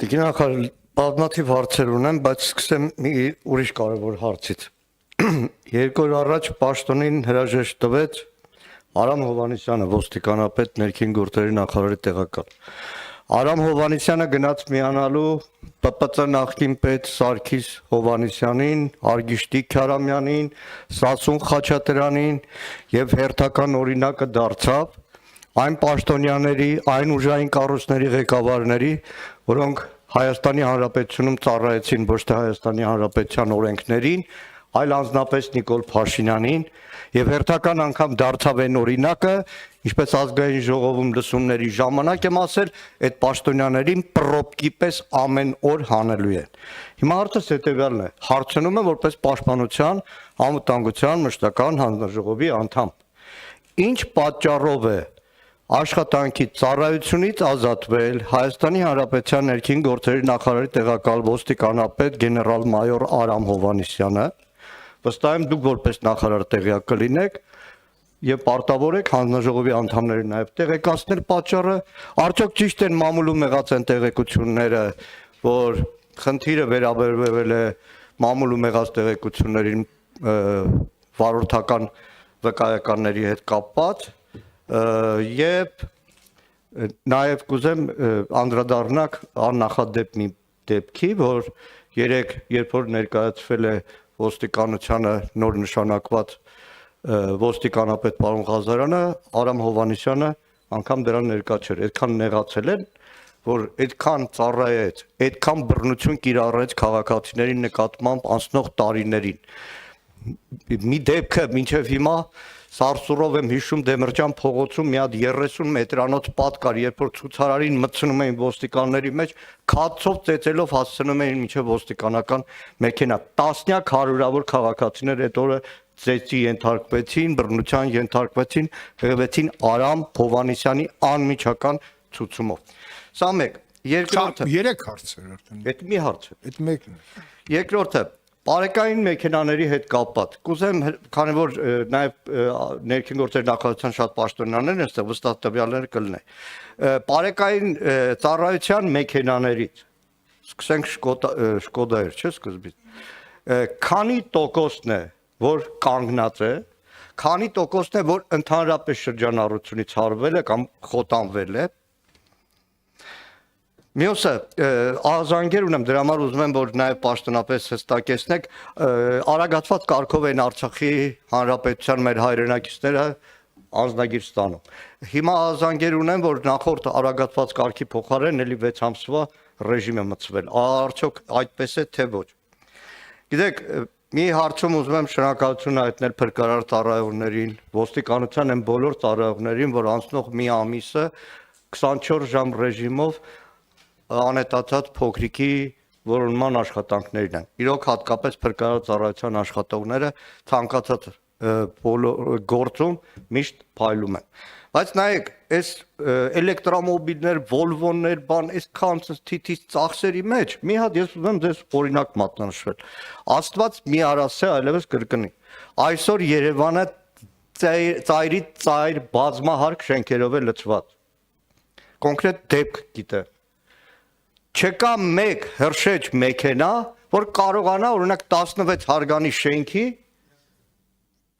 Տիկին բազմաթիվ հարցեր ունեմ, բայց սկսեմ մի ուրիշ կարևոր հարցից։ 2 օր առաջ պաշտոնին հրաժեշտ տվեց Արամ Հովհաննիսյանը, ոստիկանապետ, ներքին գործերի նախարարի տեղակալ։ Արամ Հովհաննիսյանը գնաց միանալու ՊՊԾ նախկին պետ Սարգիս Հովհաննիսյանին, Արգիշտի Քյարամյանին, Սասուն Խաչատրյանին եւ հերթական օրինակը դարձավ այն պաշտոնյաների, այն ուժային կառույցների ղեկավարների, որոնք Հայաստանի Հանրապետությունում ծառայեցին ոչ թե Հայաստանի Հանրապետության օրենքներին, այլ անձնապես Նիկոլ Փաշինյանին եւ հերթական անգամ դարձավ այն օրինակը, ինչպես ազգային ժողովում լսումների ժամանակ եմ ասել, այդ պաշտոնյաներին պրոպկի պես ամեն օր հանելու են։ Հիմա հարցս հետեւյալն է. հարցնում եմ որպես Պաշտպանության անվտանգության մշտական հանձնաժողովի անդամ։ Ինչ պատճառով է աշխատանքի ծառայությունից ազատվել Հայաստանի Հանրապետության ներքին գործերի նախարարի տեղակալ ոստիկանապետ գեներալ-մայոր Արամ Հովհաննիսյանը, վստահ եմ դուք որպես նախարար տեղյակ կլինեք եւ պարտավոր եք հանձնաժողովի անդամներին նաեւ տեղեկացնել պատճառը, արդյոք ճիշտ են մամուլում եղած են տեղեկությունները, որ խնդիրը վերաբերվել է մամուլում եղած տեղեկություններին վարորդական վկայականների հետ կապված Եվ նաև կուզեմ անդրադառնալ աննախադեպ մի դեպքի, որ երեք երբ որ ներկայացվել է ոստիկանությանը նոր նշանակված ոստիկանապետ պարոն Ղազարյանը, Արամ Հովհաննիսյանը անգամ դրան ներկա չէր, այդքան նեղացել են, որ այդքան ծառայեց, այդքան բռնություն կիրառեց քաղաքացիների նկատմամբ անցնող տարիներին։ Մի դեպքը մինչև հիմա Սարսուռով եմ հիշում Դեմիրճյան փողոցում մի հատ 30 մետրանոց պատ կար, երբ որ ցուցարարին մտցնում էին ոստիկանների մեջ, քացով ծեծելով հասցնում էին մինչև ոստիկանական մեքենա։ Տասնյակ հարյուրավոր քաղաքացիներ այդ օրը ծեծի ենթարկվեցին, բռնության ենթարկվեցին, հղվեցին Արամ Հովհաննիսյանի անմիջական ցուցումով։ Սա մեկ, երկրորդը 3 հարցեր արդեն։ Այդ մի հարց է։ Այդ մեկն է։ Երկրորդը Բարեկային մեքենաների հետ կապված, կուզեմ, քանի որ նաև ներքին գործերի նախարարության շատ պաշտոնյաներ են, այստեղ վստահ տվյալներ կլինեն։ Բարեկային ծառայության մեքենաներից, սկսենք Շկոդա էր, չէ՞ սկզբից։ Քանի տոկոսն է, որ կանգնած է, քանի տոկոսն է, որ ընդհանրապես շրջանառությունից հարվել է կամ խոտանվել է։ Մյուսը ահազանգեր ունեմ, դրա համար ուզում եմ, որ նաև պաշտոնապես հստակեցնեք, արագացված կարգով են Արցախի Հանրապետության մեր հայրենակիցները անձնագիր ստանում։ Հիմա ահազանգեր ունեմ, որ նախորդ արագացված կարգի փոխարեն էլի 6 ամսվա ռեժիմ է մտցվել։ Արդյոք այդպես է թե ոչ։ Գիտեք, մի հարցում ուզում եմ շնորհակալություն հայտնել փրկարար ծառայողներին, ոստիկանության են բոլոր ծառայողներին, որ անցնող մի ամիսը 24 ժամ ռեժիմով անհետացած փոքրիկի որոնման աշխատանքներն են։ Իրոք հատկապես փրկարար ծառայության աշխատողները ցանկացած գործում միշտ փայլում են։ Բայց նայեք, այս էլեկտրոմոբիլներ, Volvo-ներ, բան, այսքան թիթիզ ծախսերի մեջ մի հատ ես ուզում եմ ձեզ օրինակ մատնանշվել։ Աստված մի արասե այլևս կրկնի։ Այսօր Երևանը ծայրից ծայր բազմահարկ շենքերով է լցված։ Կոնկրետ դեպք գիտեմ։ Չկա մեկ հրշեջ մեքենա, որ կարողանա օրինակ 16 հարգանի շենքի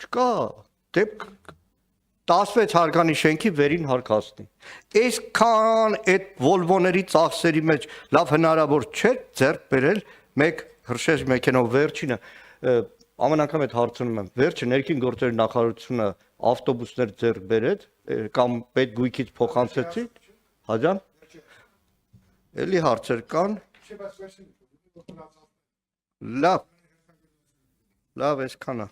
չկա, դեպք 16 հարգանի շենքի վերին հարկացնի։ Այսքան այդ Volvo-ների ծախսերի մեջ լավ հնարավոր չէ ձեռք բերել մեկ հրշեջ մեքենա վերջինը ամեն անգամ այդ հարցնում եմ վերջը ներքին գործերի նախարարությունը ավտոբուսներ ձեռք բերեց կամ պետ գույքից փոխանցեցի հաջան Էլի հարցեր կան։ Լավ, այսքանը։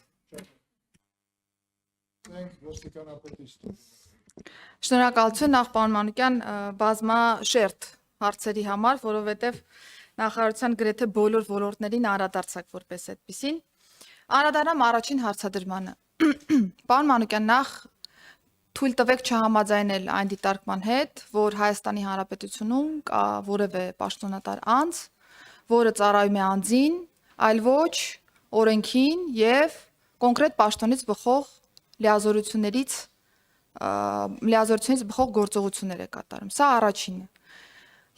Շնորհակալություն նախ պարոն Մանուկյան բազմաշերտ հարցերի համար, որովհետև նախարարության գրեթե բոլոր ոլորտներին անդրադարձակ որպես այդպեսին։ Անդրադառնամ առաջին հարցադրմանը։ Պարոն Մանուկյան, նախ թույլ տվեք չհամաձայնել այն դիտարկման հետ, որ Հայաստանի Հանրապետությունում կա որևէ պաշտոնատար անձ, որը ծառայում է անձին, այլ ոչ օրենքին եւ կոնկրետ պաշտոնից բխող լիազորությունից բխող գործողություններ է կատարում։ Սա առաջինը։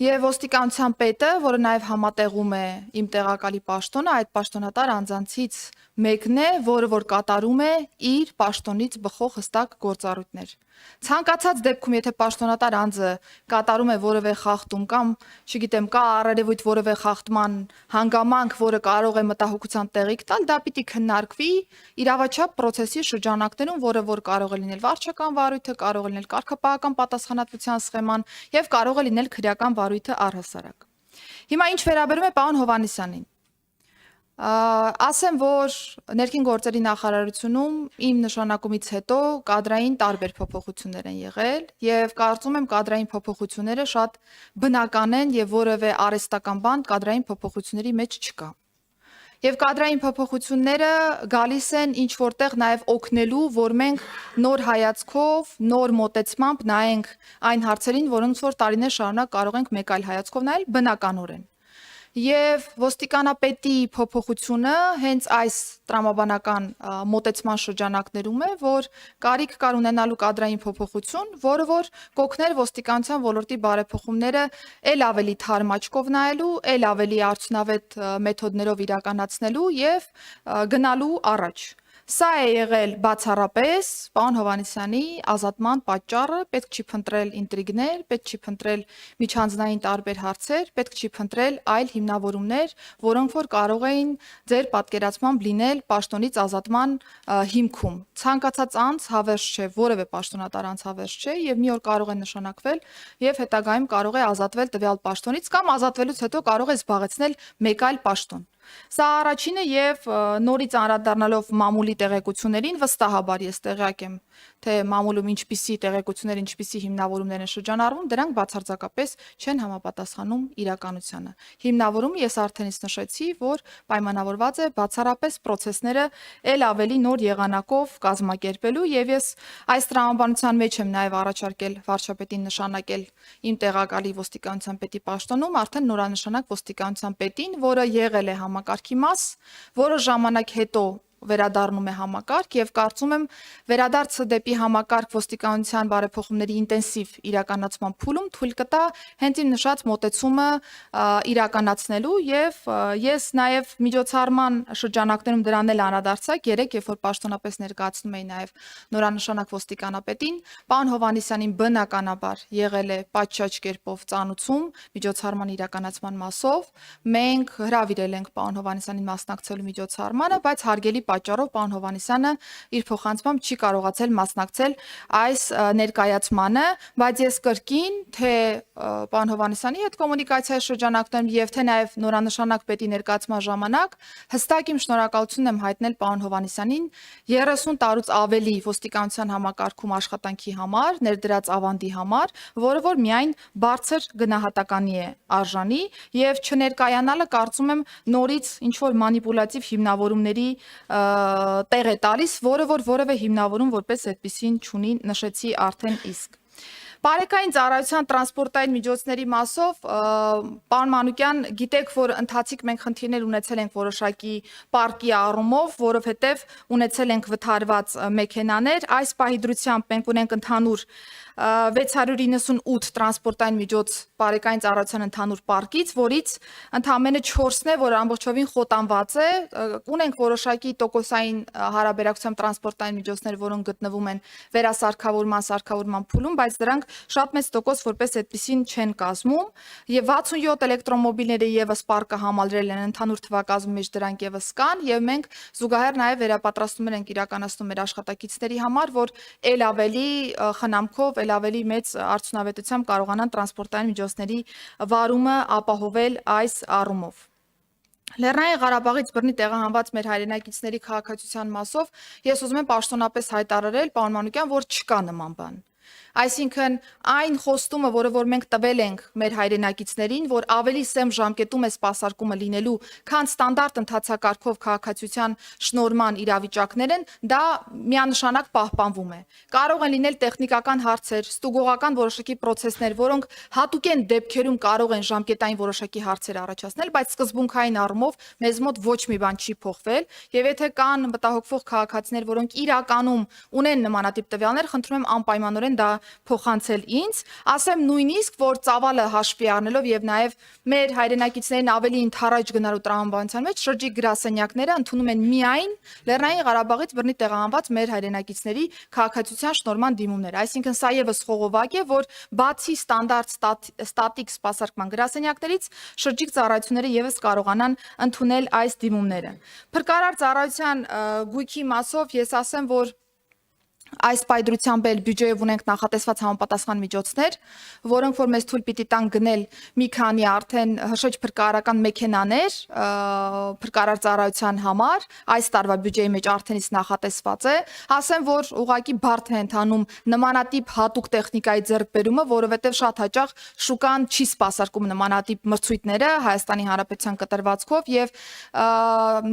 Եվ ոստիկանության պետը, որը նաև համատեղում է իմ տեղակալի պաշտոնը, այդ պաշտոնատար անձանցից մեկն է, որը որ կատարում է իր պաշտոնից բխող հստակ գործառույթներ։ Ցանկացած դեպքում, եթե պաշտոնատար անձը կատարում է որևէ խախտում կամ, չգիտեմ, կա առերևույթ որևէ խախտման հանգամանք, որը կարող է մտահոգության տեղիք տալ, դա պիտի քննարկվի իրավաչափ process-ի շրջանակներում, որը որ կարող է լինել վարչական վարույթը, կարող է լինել կարգապահական պատասխանատվության սխեման եւ կարող է լինել քրեական վարույթը առհասարակ։ Հիմա ինչ վերաբերում է պարոն Հովհաննիսյանին, ասեմ, որ ներքին գործերի նախարարությունում իմ նշանակումից հետո կադրային տարբեր փոփոխություններ են եղել եւ կարծում եմ կադրային փոփոխությունները շատ բնական են եւ որևէ արհեստական բան կադրային փոփոխությունների մեջ չկա։ Եվ կադրային փոփոխությունները գալիս են ինչ որտեղ նաև օգնելու, որ մենք նոր հայացքով, նոր մոտեցմամբ նայենք այն հարցերին, որոնց որ տարիներ շարունակ կարող ենք մեկ այլ հայացքով նայել բնականորեն։ Եվ ոստիկանապետի փոփոխությունը հենց այս տրամաբանական մոտեցման շրջանակներում է, որ կարիք կար ունենալու կադրային փոփոխություն, որը որ կօգներ ոստիկանության ոլորտի բարեփոխումները ել ավելի թարմ աչքով նայելու, ել ավելի արդյունավետ մեթոդներով իրականացնելու եւ գնալու առաջ։ Սա է եղել բացառապես պարոն Հովհաննիսյանի ազատման պատճառը, պետք չի փնտրել ինտրիգներ, պետք չի փնտրել միջանձնային տարբեր հարցեր, պետք չի փնտրել այլ հիմնավորումներ, որոնք որ կարող էին ձեր պատկերացմամբ լինել պաշտոնից ազատման հիմքում։ Ցանկացած անձ հավերժ չէ, որևէ պաշտոնատար անձ հավերժ չէ եւ մի օր կարող է նշանակվել եւ հետագայում կարող է ազատվել տվյալ պաշտոնից կամ ազատվելուց հետո կարող է զբաղեցնել մեկ այլ պաշտոն։ Սա առաջինը եւ նորից անդրադառնալով մամուլի տեղեկություններին վստահաբար ես տեղյակ եմ, թե մամուլում ինչպիսի տեղեկություններ, ինչպիսի հիմնավորումներ են շրջանառվում, դրանք բացարձակապես չեն համապատասխանում իրականությանը։ Հիմնավորումը ես արդեն իսկ նշեցի, որ պայմանավորված է բացառապես process-ները ել ավելի նոր եղանակով կազմակերպելու եւ ես այս տրամաբանության մեջ եմ նաեւ առաջարկել վարչապետին նշանակել իմ տեղակալի ոստիկանության պետի պաշտոնում արդեն նորանշանակ ոստիկանության պետին, որը եղել է համակարգի մաս, որը ժամանակ հետո վերադառնում է համակարգ եւ կարծում եմ վերադարձը դեպի համակարգ ոստիկանության բարեփոխումների ինտենսիվ իրականացման փուլում թույլ կտա հենց իմ նշած մոտեցումը իրականացնելու եւ ես նաեւ միջոցառման շրջանակներում դրան էլ անդրադարձակ երեք երբ որ պաշտոնապես ներկայացնում էի նաեւ նորանշանակ ոստիկանապետին պարոն Հովհաննիսյանին բնականաբար եղել է պատշաճ կերպով ծանուցում միջոցառման իրականացման մասով մենք հրավիրել ենք պարոն Հովհաննիսյանին մասնակցելու միջոցառմանը բայց հարգելի պատճառով պարոն Հովհաննիսյանը իր փոխանցմամբ չի կարողացել մասնակցել այս ներկայացմանը, բայց ես կրկին թե պարոն Հովհաննիսյանի հետ կոմունիկացիայի շրջանակներում եւ թե նաեւ նորանշանակ պետի ներկայացման ժամանակ հստակ իմ շնորհակալությունն եմ հայտնել պարոն Հովհաննիսյանին 30 տարուց ավելի ոստիկանության համակարգում աշխատանքի համար, ներդրած ավանդի համար, որը որ միայն բարձր գնահատականի է արժանի եւ չներկայանալը կարծում եմ նորից ինչ որ մանիպուլատիվ հիմնավորումների տեղ է տալիս, որը որ որևէ հիմնավորում որպես այդպեսին չունի, նշեցի արդեն իսկ։ Բարեկային ծառայության տրանսպորտային միջոցների մասով պարոն Մանուկյան, գիտեք, որ ընթացիկ մենք խնդիրներ ունեցել ենք որոշակի պարկի առումով, որովհետև ունեցել ենք վթարված մեքենաներ, այս պահի դրությամբ մենք ունենք ընդհանուր 698 տրանսպորտային միջոց բարեկային ծառայության ընդհանուր պարկից, որից ընդամենը 4-ն է, որ ամբողջովին խոտանված է, ունենք որոշակի տոկոսային հարաբերակցությամբ տրանսպորտային միջոցներ, որոնք գտնվում են վերասարքավորման, սարքավորման փուլում, բայց դրանք շատ մեծ տոկոս որպես այդպեսին չեն կազմում, եւ 67 էլեկտրոմոբիլները եւս պարկը համալրել են ընդհանուր թվակազմի մեջ դրանք եւս կան, եւ մենք զուգահեռ նաեւ վերապատրաստումներ ենք իրականացնում մեր աշխատակիցների համար, որ ել ավելի խնամքով ել ավելի մեծ արդյունավետությամբ կարողանան տրանսպորտային միջոցների վարումը ապահովել այս առումով։ Լեռնային Ղարաբաղից բռնի տեղահանված մեր հայրենակիցների քաղաքացիության մասով ես ուզում եմ պաշտոնապես հայտարարել, պարոն Մանուկյան, որ չկա նման բան։ Այսինքն այն խոստումը, որը որ մենք տվել ենք մեր հայրենակիցներին, որ ավելի սեմ ժամկետում է սպասարկումը լինելու, քան ստանդարտ ընթացակարգով քաղաքացիության շնորհման իրավիճակներ են, դա միանշանակ պահպանվում է։ Կարող են լինել տեխնիկական հարցեր, ստուգողական որոշակի process-ներ, որոնք հատուկեն դեպքերում կարող են ժամկետային որոշակի հարցեր առաջացնել, բայց սկզբունքային առումով մեզ մոտ ոչ մի բան չի փոխվել, եւ եթե կան մտահոգվող քաղաքացիներ, որոնք իրականում ունեն նմանատիպ տվյալներ, խնդրում եմ անպայմանորեն դա փոխանցել ինձ, ասեմ նույնիսկ որ ծավալը հաշվի առնելով եւ նաեւ մեր հայրենակիցներին ավելի ընդառաջ գնալու տրամաբանության մեջ շրջիկ գրասենյակները ընդունում են միայն Լեռնային Ղարաբաղից բռնի տեղահանված մեր հայրենակիցների քաղաքացիության շնորհման դիմումներ, այսինքն սա եւս խողովակ է, որ բացի ստանդարտ ստատիկ սպասարկման գրասենյակներից շրջիկ ծառայությունները եւս կարողանան ընդունել այս դիմումները։ Փրկարար ծառայության գույքի մասով ես ասեմ, որ այս պայդրությամբ էլ բյուջեով ունենք նախատեսված համապատասխան միջոցներ, որոնք որ մեզ թույլ պիտի տան գնել մի քանի արդեն հրշեջ փրկարարական մեքենաներ փրկարար ծառայության համար, այս տարվա բյուջեի մեջ արդենից նախատեսված է, ասեմ, որ ուղղակի բարդ է ընթանում նմանատիպ հատուկ տեխնիկայի ձեռքբերումը, որովհետև շատ հաճախ շուկան չի սպասարկում նմանատիպ մրցույթները Հայաստանի Հանրապետության կտրվածքով եւ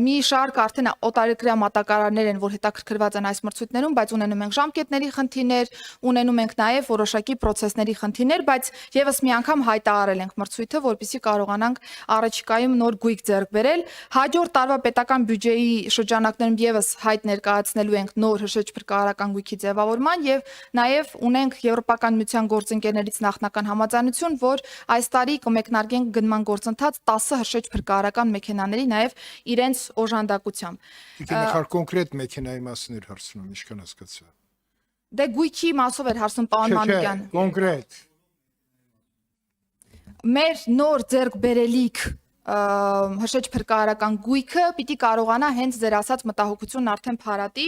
մի շարք արդեն օտարերկրյա մատակարարներ են, որ հետաքրքրված են այս մրցույթներում, բայց ունենում են ժամկետների խնդիրներ, ունենում ենք նաև որոշակի process-ների խնդիրներ, բայց եւս մի անգամ հայտարարել ենք մրցույթը, որպեսզի կարողանանք առաջիկայում նոր գույք ձեռք բերել։ Հաջորդ տարվա պետական բյուջեի շրջանակներում եւս հայտ ներկայացնելու ենք նոր հրշեջ փրկարարական գույքի ձևավորման եւ նաև ունենք Եվրոպական միության գործընկերներից նախնական համաձայնություն, որ այս տարի կմեկնարկենք գնման գործընթաց 10 հրշեջ փրկարարական մեքենաների նաև իրենց օժանդակությամբ։ Նախար կոնկրետ մեքենայի մասին էր հարցնում, ինչքան հասկացա։ Դե գույքի մասով էր հարցում պարոն Մանուկյան։ Կոնկրետ։ Մեր նոր ձեռք բերելիք հրշեջ փրկարարական գույքը պիտի կարողանա հենց ձեր ասած մտահոգությունն արդեն փարատի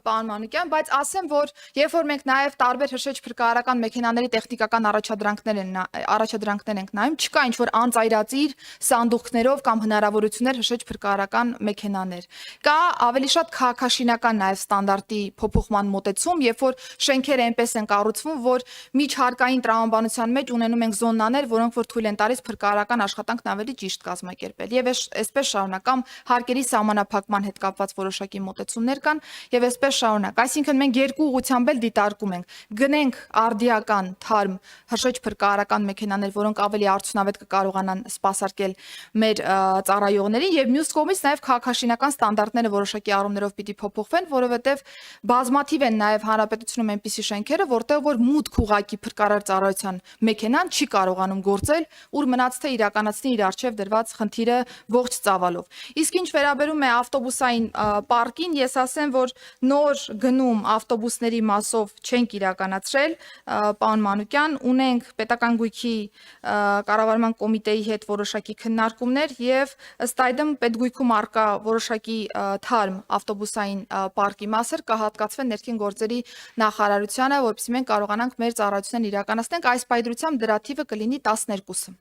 պարոն Մանուկյան, բայց ասեմ, որ երբ որ մենք նաև տարբեր հրշեջ փրկարարական մեքենաների տեխնիկական առաջադրանքներ ենք նայում, չկա ինչ որ անծայրածիր սանդուղքներով կամ հնարավորություններ հրշեջ փրկարարական մեքենաներ։ Կա ավելի շատ քաղաքաշինական նաև ստանդարտի փոփոխման մոտեցում, երբ որ շենքերը այնպես են կառուցվում, որ միջհարկային տրամաբանության մեջ ունենում ենք զոնաներ, որոնք որ թույլ են տալիս փրկարարական աշխատանքն ավելի ճիշտ կազմակերպել եւ այսպես շարունակամ հարկերի սահմանափակման հետ կապված որոշակի մոտեցումներ կան եւ այսպես շարունակ, այսինքն մենք երկու ուղղությամբ էլ դիտարկում ենք, գնենք արդիական թարմ հրշեջ փրկարարական մեքենաներ, որոնք ավելի արդյունավետ կկարողանան սպասարկել մեր ծառայողներին եւ մյուս կողմից նաեւ քաղաքաշինական ստանդարտները որոշակի առումներով պիտի փոփոխվեն, որովհետեւ բազմաթիվ են նաեւ հանրապետությունում այնպիսի շենքերը, որտեղ որ մուտք ուղակի փրկարար ծառայության մեքենան չի կարողանում գործել, ուր մնաց թե իրականացնի իր արժեվ դրված խնդիրը ողջ ծավալով։ Իսկ ինչ վերաբերում է ավտոբուսային պարկին, ես ասեմ, որ նոր գնում ավտոբուսների մասով չենք իրականացրել, պարոն Մանուկյան, ունենք պետական գույքի կառավարման կոմիտեի հետ որոշակի քննարկումներ եւ ըստ այդմ պետգույքում արկա որոշակի թարմ ավտոբուսային պարկի մասեր կհատկացվեն ներքին գործերի նախարարությանը, որովհետեւ մենք կարողանանք մեր ծառայությունն իրականացնենք, այս պայդրությամբ դրա թիվը կլինի 12-ը։